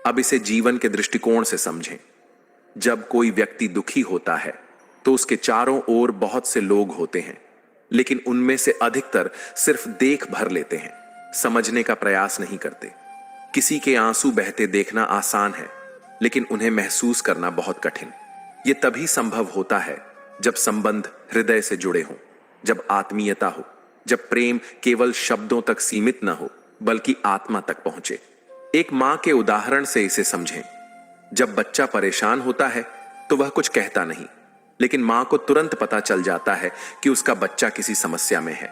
अब इसे जीवन के दृष्टिकोण से समझें। जब कोई व्यक्ति दुखी होता है तो उसके चारों ओर बहुत से लोग होते हैं, लेकिन उनमें से अधिकतर सिर्फ देख भर लेते हैं, समझने का प्रयास नहीं करते। किसी के आंसू बहते देखना आसान है, लेकिन उन्हें महसूस करना बहुत कठिन। ये तभी संभव होता है जब संबंध हृदय से जुड़े हों, जब आत्मीयता हो, जब प्रेम केवल शब्दों तक सीमित न हो बल्कि आत्मा तक पहुंचे। एक मां के उदाहरण से इसे समझें। जब बच्चा परेशान होता है तो वह कुछ कहता नहीं, लेकिन मां को तुरंत पता चल जाता है कि उसका बच्चा किसी समस्या में है।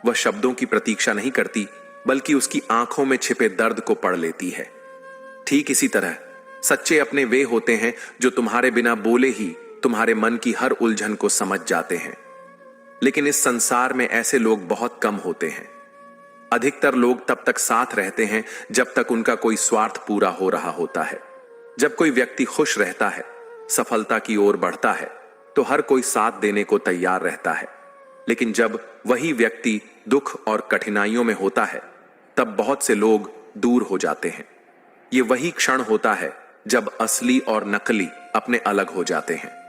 वह शब्दों की प्रतीक्षा नहीं करती, बल्कि उसकी आंखों में छिपे दर्द को पढ़ लेती है। ठीक इसी तरह सच्चे अपने वे होते हैं जो तुम्हारे बिना बोले ही तुम्हारे मन की हर उलझन को समझ जाते हैं। लेकिन इस संसार में ऐसे लोग बहुत कम होते हैं। अधिकतर लोग तब तक साथ रहते हैं जब तक उनका कोई स्वार्थ पूरा हो रहा होता है। जब कोई व्यक्ति खुश रहता है, सफलता की ओर बढ़ता है, तो हर कोई साथ देने को तैयार रहता है। लेकिन जब वही व्यक्ति दुख और कठिनाइयों में होता है, तब बहुत से लोग दूर हो जाते हैं। ये वही क्षण होता है जब असली और नकली अपने अलग हो जाते हैं।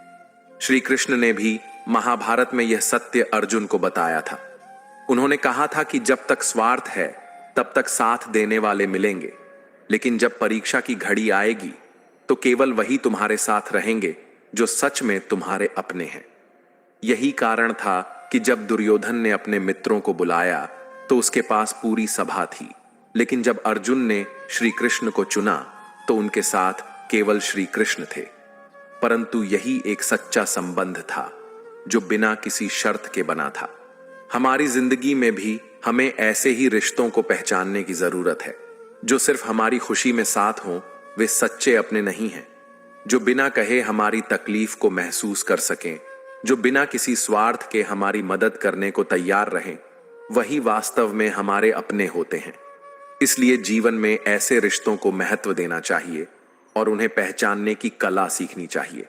श्री कृष्ण ने भी महाभारत में यह सत्य अर्जुन को बताया था। उन्होंने कहा था कि जब तक स्वार्थ है तब तक साथ देने वाले मिलेंगे, लेकिन जब परीक्षा की घड़ी आएगी तो केवल वही तुम्हारे साथ रहेंगे जो सच में तुम्हारे अपने हैं। यही कारण था कि जब दुर्योधन ने अपने मित्रों को बुलाया तो उसके पास पूरी सभा थी, लेकिन जब अर्जुन ने श्री कृष्ण को चुना तो उनके साथ केवल श्री कृष्ण थे। परंतु यही एक सच्चा संबंध था जो बिना किसी शर्त के बना था। हमारी जिंदगी में भी हमें ऐसे ही रिश्तों को पहचानने की जरूरत है। जो सिर्फ हमारी खुशी में साथ हों वे सच्चे अपने नहीं हैं। जो बिना कहे हमारी तकलीफ को महसूस कर सकें, जो बिना किसी स्वार्थ के हमारी मदद करने को तैयार रहें, वही वास्तव में हमारे अपने होते हैं। इसलिए जीवन में ऐसे रिश्तों को महत्व देना चाहिए और उन्हें पहचानने की कला सीखनी चाहिए।